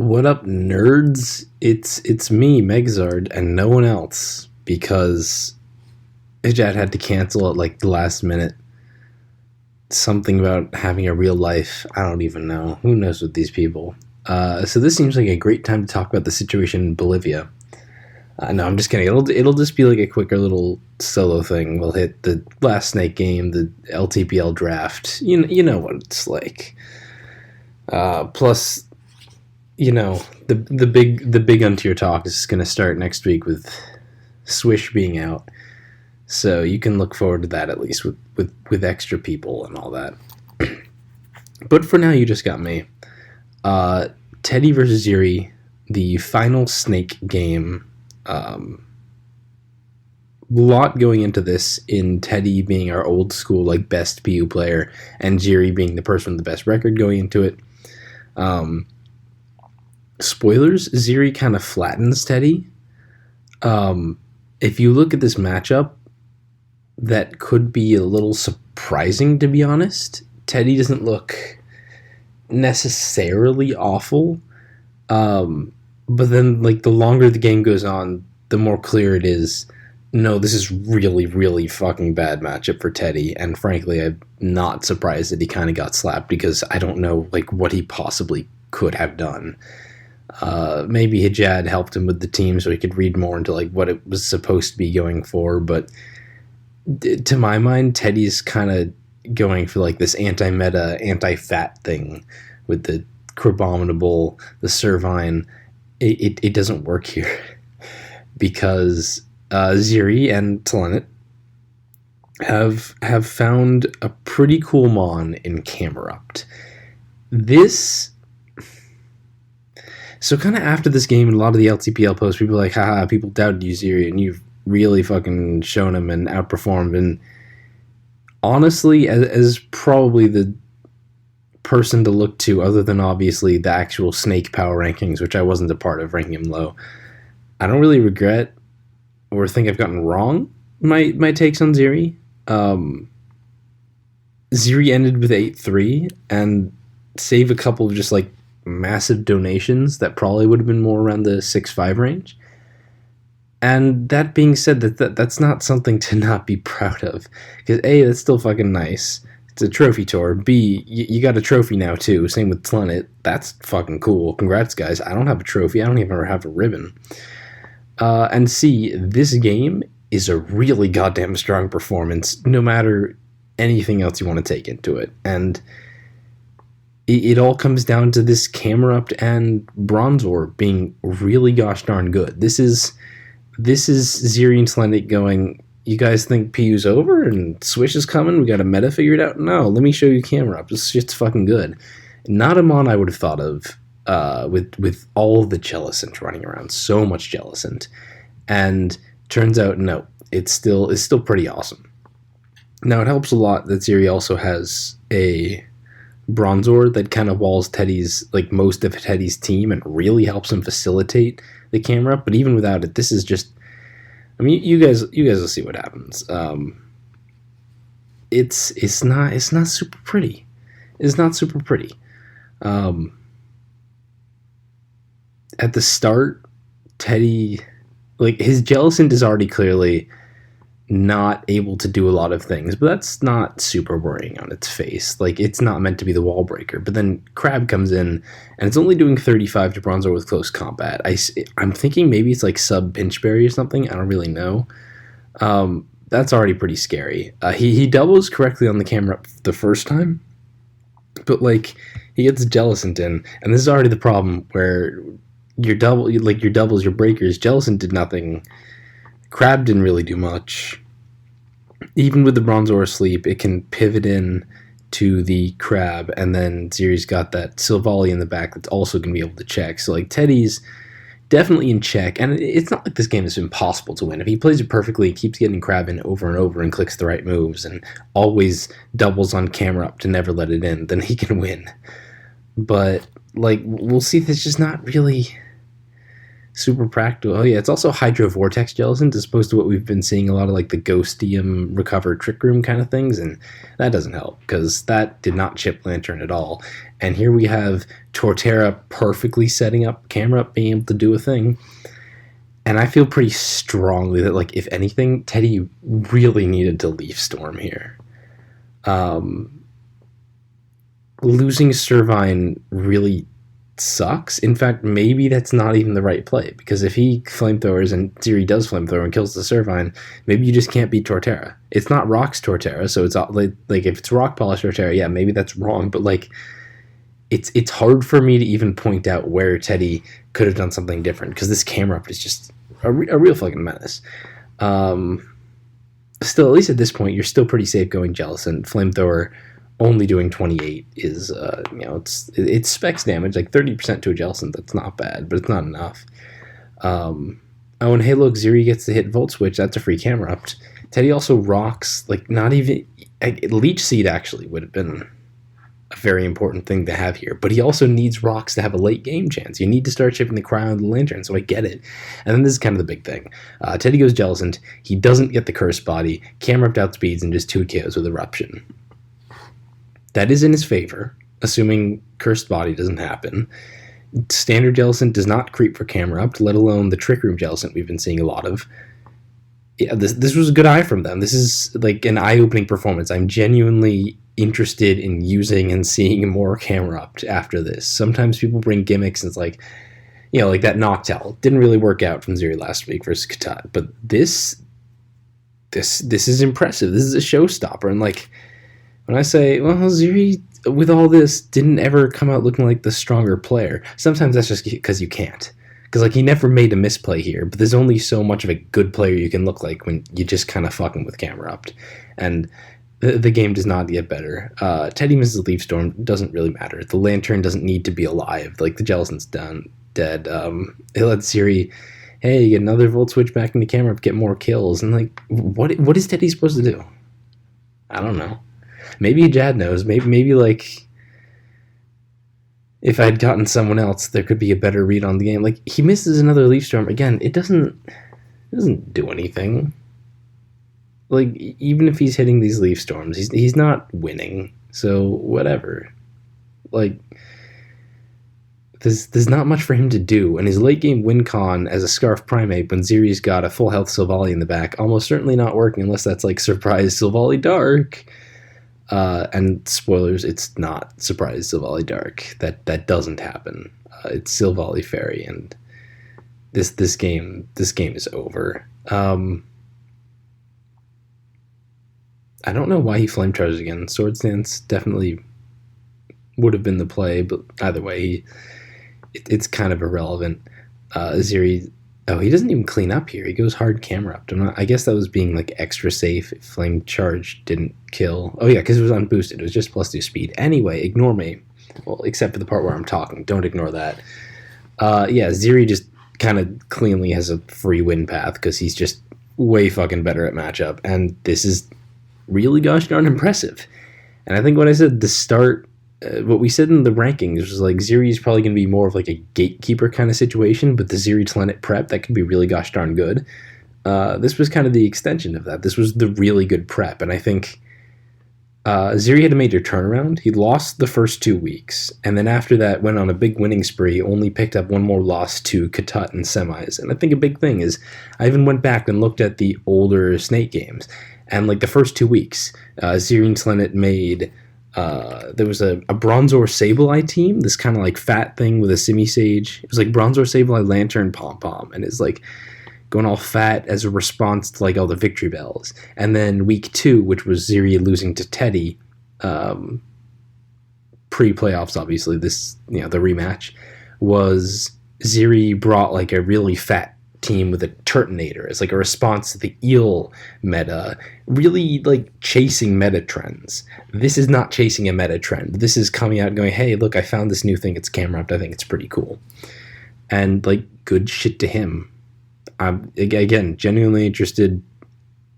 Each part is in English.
What up, nerds? It's me, Megzard, and no one else because Ijad had to cancel at like the last minute. Something about having a real life. I don't even know. Who knows with these people? So this seems like a great time to talk about the situation in Bolivia. No, I'm just kidding. It'll just be like a quicker little solo thing. We'll hit the last Snake game, the LTPL draft. You know what it's like. Plus, the big Untier talk is going to start next week with Swish being out, so you can look forward to that at least with extra people and all that. But for now, you just got me. Teddy versus Xiri, the final Snake game. Lot going into this in Teddy being our old school like best PU player and Xiri being the person with the best record going into it. Spoilers, Xiri kind of flattens Teddy. If you look at this matchup, that could be a little surprising, to be honest. Teddy doesn't look necessarily awful, but then like the longer the game goes on, the more clear it is, no, this is really, really fucking bad matchup for Teddy, and frankly, I'm not surprised that he kind of got slapped, because I don't know like what he possibly could have done. Maybe Hijad helped him with the team so he could read more into like what it was supposed to be going for, but to my mind, Teddy's kind of going for like this anti-meta, anti-fat thing with the Crabominable, the Servine. It doesn't work here because Xiri and Telenet have found a pretty cool mon in Camerupt. So kind of after this game, and a lot of the LTPL posts, people were like, haha, people doubted you, Xiri, and you've really fucking shown him and outperformed. And honestly, as probably the person to look to, other than obviously the actual Snake power rankings, which I wasn't a part of ranking him low, I don't really regret or think I've gotten wrong my takes on Xiri. Xiri ended with 8-3, and save a couple of just like massive donations that probably would have been more around the 6-5 range. And that being said, that's not something to not be proud of, because A, that's still fucking nice. It's a trophy tour. B, you got a trophy now too. Same with Telenet. That's fucking cool. Congrats, guys. I don't have a trophy. I don't even have a ribbon. And C, this game is a really goddamn strong performance, no matter anything else you want to take into it. And it all comes down to this Camerupt and Bronzor being really gosh darn good. This is Xiri and Telenet going, you guys think PU's over and Swish is coming? We got a meta figured out? No, let me show you Camerupt. This shit's fucking good. Not a mon I would have thought of with all the Jellicent running around. So much Jellicent. And turns out, no, it's still pretty awesome. Now, it helps a lot that Xiri also has a Bronzor that kind of walls Teddy's, like most of Teddy's team, and really helps him facilitate the camera. But even without it, this is just, I mean, you guys will see what happens. It's not super pretty. It's not super pretty. At the start, Teddy, like his Jellicent is already clearly not able to do a lot of things, but that's not super worrying on its face. Like, it's not meant to be the wall breaker. But then Crab comes in, and it's only doing 35 to Bronzor with close combat. I'm thinking maybe it's like sub Pinchberry or something. I don't really know. That's already pretty scary. He doubles correctly on the camera the first time, but like he gets Jellicent in, and this is already the problem where your doubles, your breakers. Jellicent did nothing. Crab didn't really do much. Even with the Bronzor asleep, it can pivot in to the Crab, and then Xiri's got that Silvally in the back that's also going to be able to check. So, like, Teddy's definitely in check, and it's not like this game is impossible to win. If he plays it perfectly, keeps getting Crab in over and over and clicks the right moves and always doubles on Camerupt to never let it in, then he can win. But, like, we'll see, that's just not really super practical. Oh yeah, it's also hydro vortex gelatin as opposed to what we've been seeing a lot of like the ghostium recover trick room kind of things, and that doesn't help because that did not chip Lantern at all. And here we have Torterra perfectly setting up camera up, being able to do a thing. And I feel pretty strongly that, like, if anything, Teddy really needed to Leaf Storm here. Losing Servine really sucks. In fact, maybe that's not even the right play, because if he flamethrowers and Xiri does flamethrower and kills the Servine, maybe you just can't beat Torterra. It's not Rock's Torterra, so it's like if it's Rock Polish Torterra, yeah, maybe that's wrong, but like it's hard for me to even point out where Teddy could have done something different, because this camera up is just a real fucking menace. Still, at least at this point, you're still pretty safe going Jellicent. Flamethrower only doing 28 is, it's specs damage, like 30% to a Jellicent. That's not bad, but it's not enough. And hey, look, Xiri gets to hit Volt Switch. That's a free camera up. Teddy also rocks, like, not even... Leech Seed actually would have been a very important thing to have here, but he also needs rocks to have a late game chance. You need to start chipping the Cryo and the Lantern, so I get it. And then this is kind of the big thing. Teddy goes Jellicent. He doesn't get the Cursed Body. Camera up outspeeds and just 2 KOs with Eruption. That is in his favor, assuming Cursed Body doesn't happen. Standard Jellicent does not creep for camera up, let alone the Trick Room Jellicent we've been seeing a lot of. Yeah, this was a good eye from them. This is like an eye-opening performance. I'm genuinely interested in using and seeing more camera up after this. Sometimes people bring gimmicks and it's like, like that Noctowl didn't really work out from Xiri last week versus Katat, but this is impressive. This is a showstopper, and like when I say, well, Xiri with all this didn't ever come out looking like the stronger player. Sometimes that's just because you can't. Because, like, he never made a misplay here, but there's only so much of a good player you can look like when you just kind of fucking with camera up. And the game does not get better. Teddy misses Leaf Storm, doesn't really matter. The Lantern doesn't need to be alive. Like, the Jellicent's dead. He'll let Xiri, hey, get another Volt Switch back into camera up, get more kills. And, like, what is Teddy supposed to do? I don't know. Maybe Jad knows. Maybe like... if I'd gotten someone else, there could be a better read on the game. Like, he misses another Leaf Storm. Again, it doesn't do anything. Like, even if he's hitting these Leaf Storms, he's not winning. So, whatever. Like, there's not much for him to do. And his late game win con as a Scarf Primate when Xiri's got a full health Silvally in the back, almost certainly not working unless that's like Surprise Silvally Dark. And spoilers, it's not Surprise Silvally Dark. That doesn't happen. It's Silvally Fairy, and this game is over. I don't know why he Flame Charges again. Sword Stance definitely would have been the play, but either way, it's kind of irrelevant. Xiri... Oh, he doesn't even clean up here. He goes hard camera up. I guess that was being like extra safe if Flame Charge didn't kill. Oh yeah, because it was unboosted. It was just +2 speed. Anyway, ignore me. Well, except for the part where I'm talking. Don't ignore that. Xiri just kind of cleanly has a free win path because he's just way fucking better at matchup. And this is really gosh darn impressive. And I think what I said, the start... what we said in the rankings was like Xiri is probably going to be more of like a gatekeeper kind of situation, but the Xiri Tlenet prep, that could be really gosh darn good. This was kind of the extension of that. This was the really good prep, and I think Xiri had a major turnaround. He lost the first 2 weeks, and then after that went on a big winning spree, only picked up one more loss to Katat in semis. And I think a big thing is I even went back and looked at the older Snake games, and like the first 2 weeks, Xiri and Tlenet made... there was a Bronzor Sableye team, this kind of like fat thing with a Simisage. It was like Bronzor Sableye Lantern Pom-Pom, and it's like going all fat as a response to like all the victory bells. And then week 2, which was Xiri losing to Teddy, pre-playoffs obviously, this, the rematch, was Xiri brought like a really fat team with a Turtonator as like a response to the eel meta, really like chasing meta trends. This is not chasing a meta trend. This is coming out and going, hey, look, I found this new thing, it's camera up, I think it's pretty cool. And like, good shit to him. I'm, again, genuinely interested,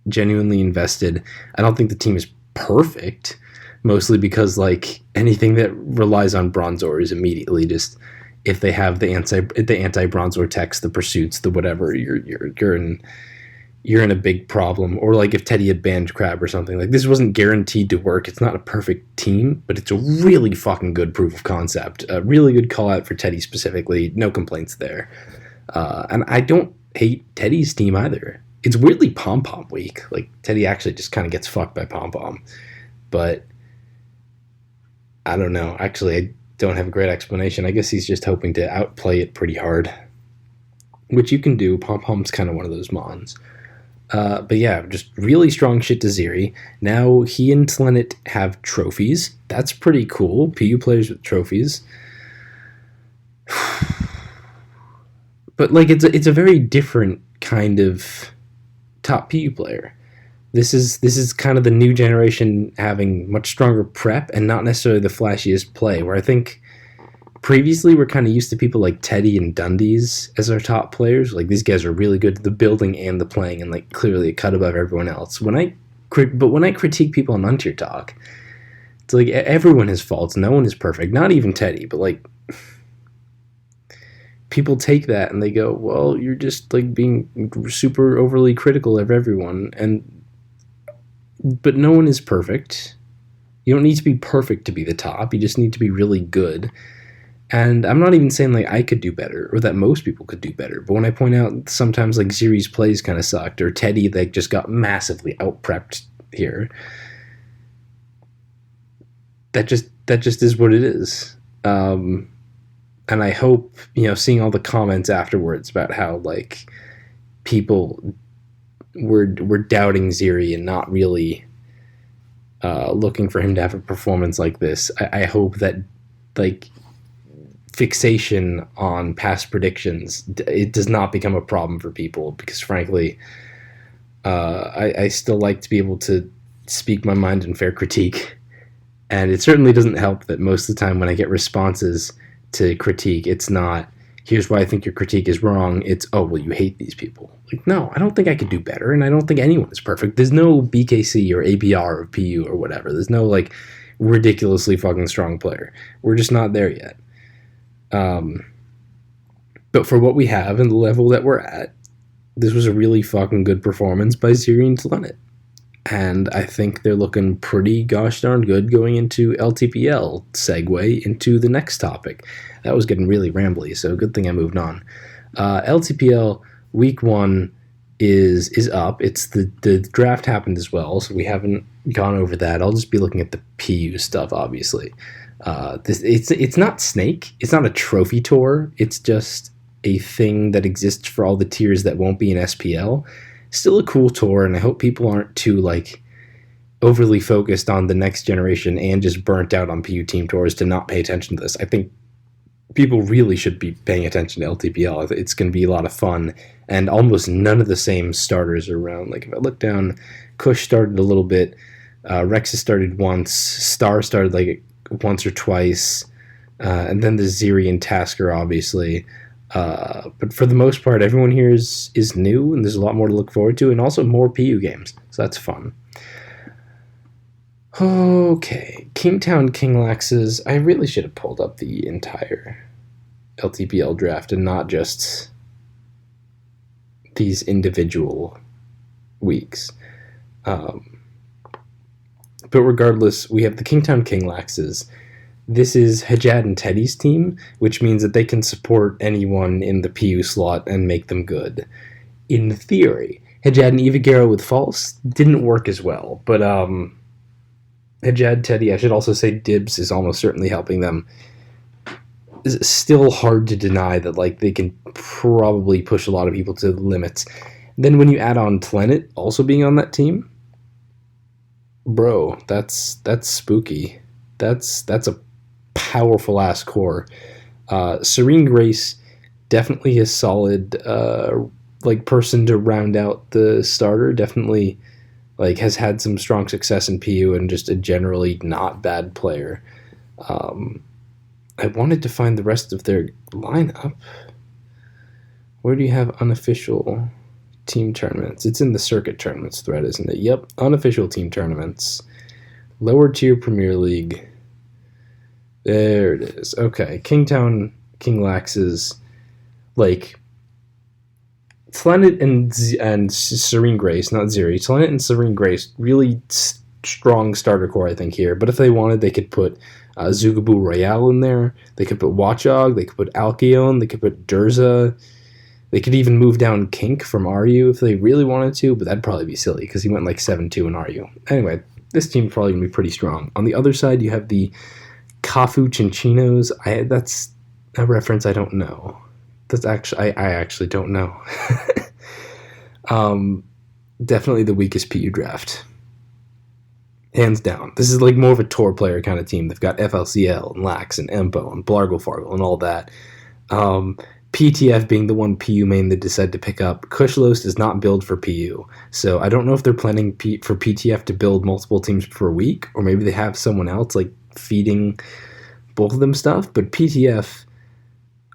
genuinely invested. I don't think the team is perfect, mostly because like anything that relies on Bronzor is immediately just if they have the anti bronze vortex, the pursuits, the whatever, you're in a big problem. Or like if Teddy had banned Crab or something, like this wasn't guaranteed to work. It's not a perfect team, but it's a really fucking good proof of concept. A really good call out for Teddy specifically. No complaints there. And I don't hate Teddy's team either. It's weirdly Pom Pom week. Like Teddy actually just kind of gets fucked by Pom Pom, but I don't know. Actually, I don't have a great explanation. I guess he's just hoping to outplay it pretty hard, which you can do. Pom Pom's kind of one of those mons. But yeah, just really strong shit to Xiri. Now he and Tlenet have trophies. That's pretty cool. PU players with trophies. But like it's a very different kind of top PU player. This is kind of the new generation having much stronger prep and not necessarily the flashiest play, where I think previously we're kind of used to people like Teddy and Dundies as our top players. Like these guys are really good at the building and the playing and like clearly a cut above everyone else. When I critique people on Untier Talk, it's like everyone has faults. No one is perfect. Not even Teddy, but like people take that and they go, well, you're just like being super overly critical of everyone. But no one is perfect. You don't need to be perfect to be the top. You just need to be really good. And I'm not even saying like I could do better or that most people could do better. But when I point out sometimes like Xiri's plays kind of sucked or Teddy like just got massively out-prepped here, that just is what it is. And I hope, seeing all the comments afterwards about how like people were doubting Xiri and not really looking for him to have a performance like this. I hope that like fixation on past predictions, it does not become a problem for people, because frankly, I still like to be able to speak my mind in fair critique, and it certainly doesn't help that most of the time when I get responses to critique, it's not, here's why I think your critique is wrong. It's, oh, well, you hate these people. Like, no, I don't think I could do better, and I don't think anyone is perfect. There's no BKC or ABR or PU or whatever. There's no, like, ridiculously fucking strong player. We're just not there yet. But for what we have and the level that we're at, this was a really fucking good performance by Xiri and Tlenet. And I think they're looking pretty gosh darn good going into LTPL. Segue into the next topic. That was getting really rambly, so good thing I moved on. LTPL week 1 is up. It's the draft happened as well, so we haven't gone over that. I'll just be looking at the PU stuff, obviously. It's not Snake. It's not a trophy tour. It's just a thing that exists for all the tiers that won't be in SPL. Still a cool tour, and I hope people aren't too like overly focused on the next generation and just burnt out on PU team tours to not pay attention to this. I think people really should be paying attention to LTPL. It's going to be a lot of fun, and almost none of the same starters are around. Like if I look down, Kush started a little bit, Rex has started once, Star started like once or twice, and then the Xiri and Tasker, obviously. But for the most part, everyone here is new, and there's a lot more to look forward to, and also more PU games, so that's fun. Okay, Kingtown Kinglaxes. I really should have pulled up the entire LTPL draft and not just these individual weeks. But regardless, we have the Kingtown Kinglaxes. This is Hajad and Teddy's team, which means that they can support anyone in the PU slot and make them good. In theory, Hajad and Evagero with False didn't work as well, but Hajad, Teddy, I should also say Dibs is almost certainly helping them. It's still hard to deny that like they can probably push a lot of people to the limits. Then when you add on Tlenet also being on that team, bro, that's spooky. That's a powerful ass core. Serene Grace, definitely a solid like person to round out the starter. Definitely like has had some strong success in PU and just a generally not bad player. I wanted to find the rest of their lineup. Where do you have unofficial team tournaments? It's in the circuit tournaments thread, isn't it? Yep, unofficial team tournaments. Lower tier Premier League. There it is. Okay, Kingtown King Lax's, like, Tlenet and Serene Grace, not Xiri. Tlenet and Serene Grace, really strong starter core, I think, here. But if they wanted, they could put Zugabu Royale in there. They could put Watchog. They could put Alcyone. They could put Durza. They could even move down Kink from RU if they really wanted to, but that'd probably be silly because he went like 7-2 in RU. Anyway, this team's probably going to be pretty strong. On the other side, you have the Kafu Chinchinos. That's a reference I don't know. That's actually I actually don't know. Definitely the weakest PU draft. Hands down. This is like more of a tour player kind of team. They've got FLCL and Lax and Empo and Blargle-Fargle and all that. PTF being the one PU main they decided to pick up. Kushlos does not build for PU. So I don't know if they're planning for PTF to build multiple teams per week, or maybe they have someone else like feeding both of them stuff. But PTF,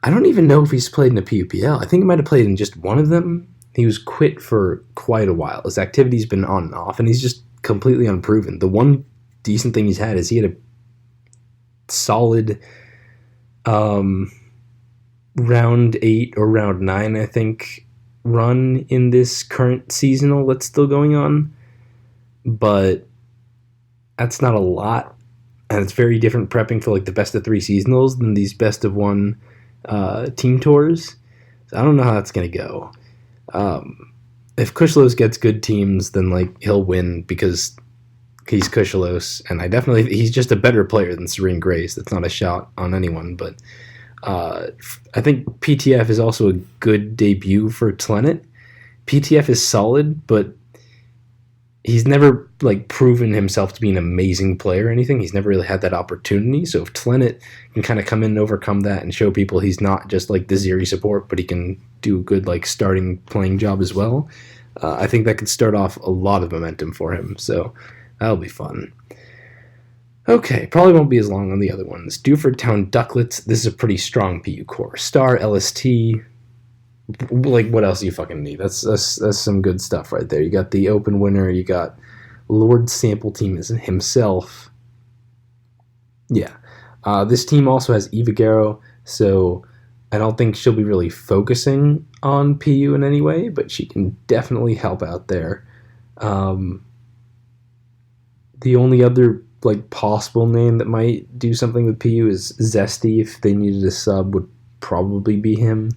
I don't even know if he's played in a PUPL. I think he might have played in just one of them. He was quit for quite a while. His activity's been on and off, and he's just completely unproven. The one decent thing he's had is he had a solid round 8 or round 9, I think, run in this current seasonal that's still going on. But that's not a lot. And it's very different prepping for like the best of 3 seasonals than these best of 1 team tours. So I don't know how that's going to go. If Kushlos gets good teams, then like he'll win because he's Kushlos. And he's just a better player than Serene Grace. That's not a shot on anyone, but I think PTF is also a good debut for Tlenet. PTF is solid, but he's never like proven himself to be an amazing player or anything. He's never really had that opportunity. So if Tlenet can kind of come in and overcome that and show people he's not just like the Xiri support, but he can do a good like starting playing job as well, I think that could start off a lot of momentum for him. So that'll be fun. Okay, probably won't be as long on the other ones. Dewford Town Ducklets, this is a pretty strong PU core. Star, LST, like what else do you fucking need? That's some good stuff right there. You got the open winner, you got Lord Sample Team himself. Yeah. This team also has Eva Garrow, so I don't think she'll be really focusing on PU in any way, but she can definitely help out there. The only other like possible name that might do something with PU is Zesty. If they needed a sub, would probably be him.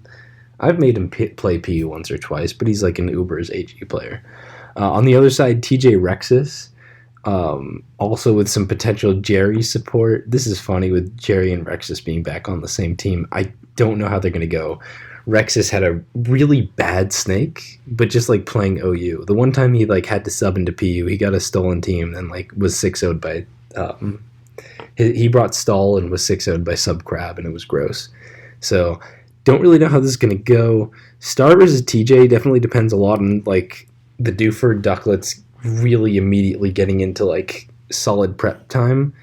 I've made him play PU once or twice, but he's like an Uber's HE player. On the other side, TJ Rexus, also with some potential Jerry support. This is funny with Jerry and Rexus being back on the same team. I don't know how they're going to go. Rexus had a really bad snake, but just like playing OU. The one time he like had to sub into PU, he got a stolen team and like was 6-0'd by he brought stall and was 6-0'd by sub crab, and it was gross. So don't really know how this is going to go. Star versus TJ definitely depends a lot on like the Dewford Ducklets really immediately getting into like solid prep time.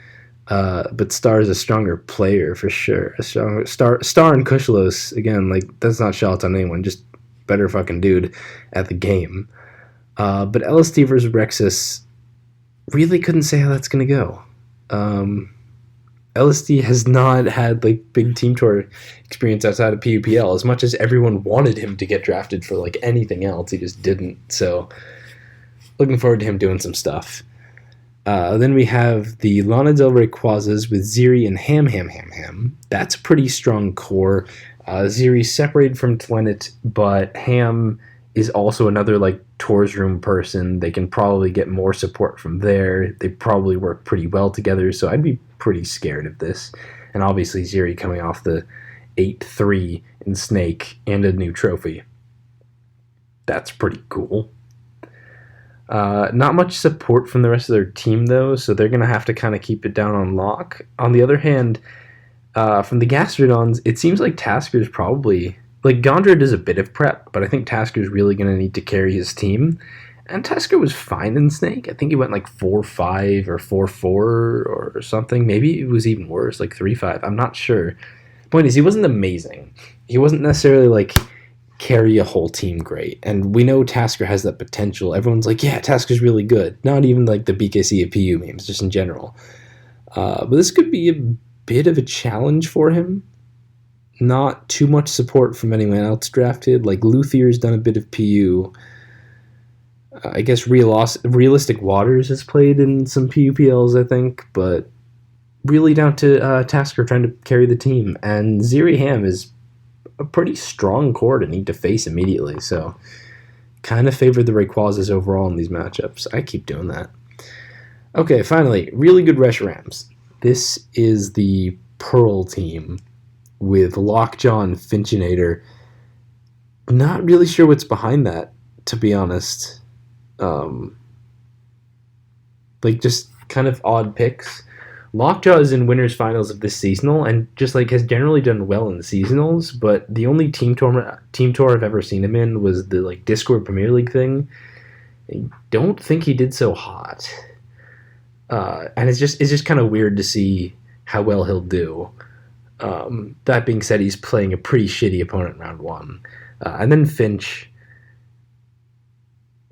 But Star is a stronger player for sure. Star and Kushlos, again, like that's not shots on anyone, just better fucking dude at the game. But LST versus Rexus, really couldn't say how that's gonna go. LST has not had like big team tour experience outside of PUPL. As much as everyone wanted him to get drafted for like anything else, he just didn't. So looking forward to him doing some stuff. Then we have the Lana Del Rey Quazas with Xiri and Ham. That's a pretty strong core. Xiri separated from Tlenet, but Ham is also another like tours room person. They can probably get more support from there. They probably work pretty well together, so I'd be pretty scared of this. And obviously Xiri coming off the 8-3 in Snake and a new trophy. That's pretty cool. Not much support from the rest of their team, though, so they're going to have to kind of keep it down on lock. On the other hand, from the Gastrodons, it seems like Tasker's probably... Like, Gondra does a bit of prep, but I think Tasker's really going to need to carry his team. And Tasker was fine in Snake. I think he went like 4-5 or 4-4 or something. Maybe it was even worse, like 3-5. I'm not sure. Point is, he wasn't amazing. He wasn't necessarily like... carry a whole team great, and we know Tasker has that potential. Everyone's like, yeah, Tasker's really good. Not even like the BKC of PU memes, just in general. But this could be a bit of a challenge for him. not too much support from anyone else drafted. Like Luthier's done a bit of PU. I guess Realistic Waters has played in some PUPLs, I think, but really down to Tasker trying to carry the team. And Xiri Ham is a pretty strong core to need to face immediately, so kind of favored the Rayquazas overall in these matchups. I keep doing that. Okay, finally, really good Reshiram's. This is the Perl team with Lockjaw and Finchinator. Not really sure what's behind that, to be honest. Like, just kind of odd picks. Lockjaw is in winners finals of this seasonal and just like has generally done well in the seasonals, but the only team tour I've ever seen him in was the like Discord Premier League thing. I don't think he did so hot. And it's just kind of weird to see how well he'll do. That being said, he's playing a pretty shitty opponent round one. And then Finch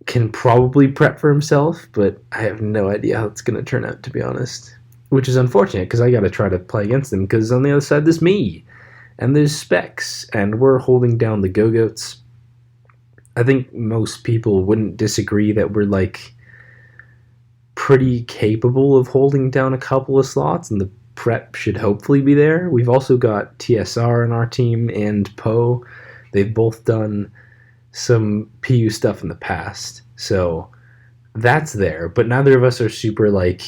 can probably prep for himself, but I have no idea how it's going to turn out, to be honest. Which is unfortunate, because I got to try to play against him, because on the other side there's me, and there's Specs, and we're holding down the Go-Goats. I think most people wouldn't disagree that we're, like, pretty capable of holding down a couple of slots, and the prep should hopefully be there. We've also got TSR in our team and Poe. They've both done some PU stuff in the past, so that's there, but neither of us are super, like,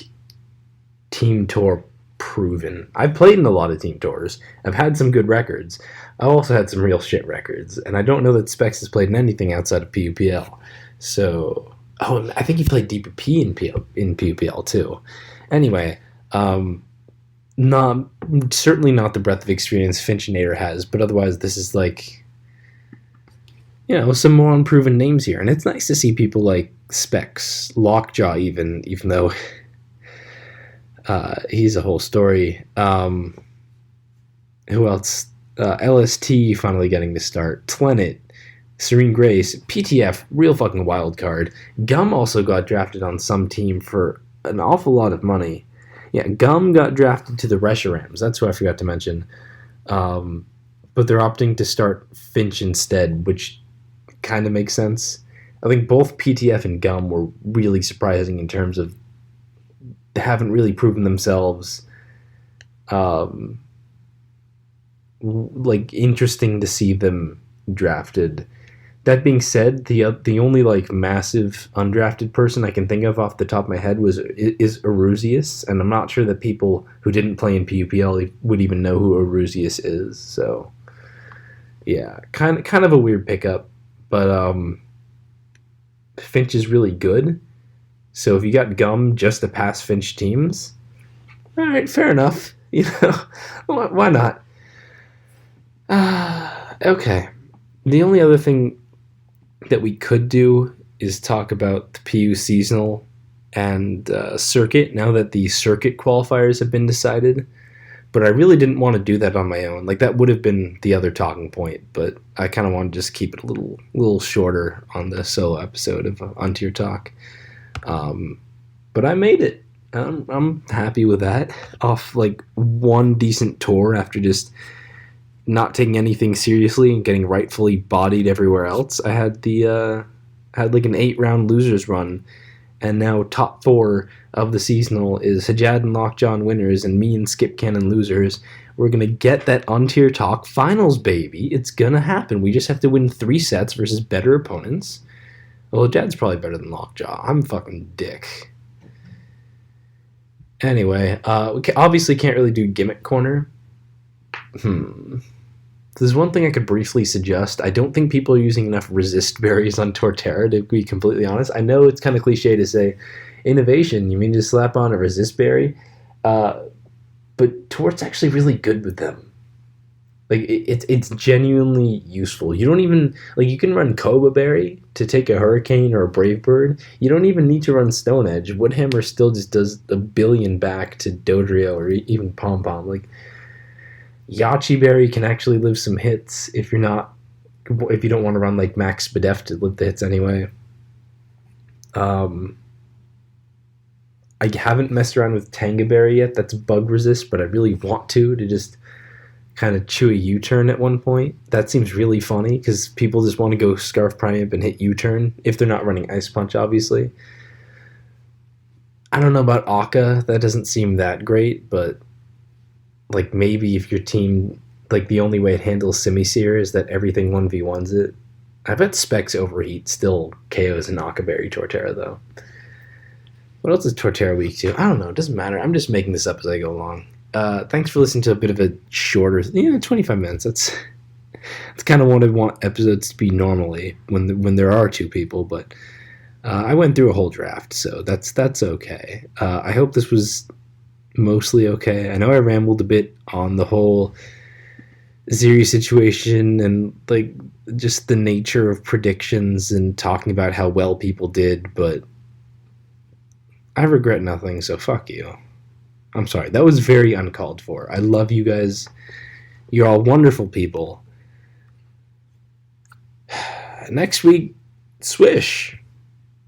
team tour proven. I've played in a lot of team tours. I've had some good records. I've also had some real shit records, and I don't know that Specs has played in anything outside of PUPL. So, I think he played DPP in PUPL too. Anyway, certainly not the breadth of experience Finchinator has, but otherwise this is like, some more unproven names here, and it's nice to see people like Specs, Lockjaw even though he's a whole story. Who else? LST finally getting to start. Tlenet, Serene Grace, PTF, real fucking wild card. Gum also got drafted on some team for an awful lot of money. Yeah, Gum got drafted to the Reshiram's. That's what I forgot to mention. But they're opting to start Finch instead, which kind of makes sense. I think both PTF and Gum were really surprising in terms of they haven't really proven themselves like interesting to see them drafted. That being said, the only like massive undrafted person I can think of off the top of my head is Erusius, and I'm not sure that people who didn't play in PUPL would even know who Erusius is. So yeah, kind of a weird pickup, but Finch is really good. So if you got Gum just to pass Finch teams, all right, fair enough. Why not? Okay. The only other thing that we could do is talk about the PU seasonal and circuit, now that the circuit qualifiers have been decided. But I really didn't want to do that on my own. Like, that would have been the other talking point, but I kind of wanted to just keep it a little shorter on the solo episode of Untier Talk. But I made it. I'm happy with that. Off like one decent tour after just not taking anything seriously and getting rightfully bodied everywhere else. I had like an 8-round losers run, and now top 4 of the seasonal is Hajad and Lockjaw winners, and me and Skip Cannon losers. We're gonna get that Untier Talk finals, baby. It's gonna happen. We just have to win 3 sets versus better opponents. Well, Hajad's probably better than Lockjaw. I'm fucking dick. Anyway, we obviously can't really do Gimmick Corner. There's one thing I could briefly suggest. I don't think people are using enough resist berries on Torterra, to be completely honest. I know it's kind of cliche to say, innovation, you mean just slap on a resist berry? But Tort's actually really good with them. Like, it's genuinely useful. You don't even, like, you can run Koba Berry to take a Hurricane or a Brave Bird. You don't even need to run Stone Edge. Woodhammer still just does a billion back to Dodrio or even Pom Pom. Like, Yachi Berry can actually live some hits if you don't want to run like Max Spadef to live the hits anyway. I haven't messed around with Tanga Berry yet. That's bug resist, but I really want to just kind of chew a U-turn at one point. That seems really funny because people just want to go Scarf Primate and hit U-turn if they're not running Ice Punch, obviously. I don't know about Akka. That doesn't seem that great, but like maybe if your team, like the only way it handles Simisear is that everything 1v1s it. I bet Specs Overheat still KOs an Akka Berry Torterra though. What else is Torterra weak to? I don't know. It doesn't matter. I'm just making this up as I go along. Thanks for listening to a bit of a shorter, 25 minutes. That's kind of what I want episodes to be normally when there are two people. But I went through a whole draft, so that's okay. I hope this was mostly okay. I know I rambled a bit on the whole Xiri situation and like just the nature of predictions and talking about how well people did, but I regret nothing, so fuck you. I'm sorry. That was very uncalled for. I love you guys. You're all wonderful people. Next week, swish.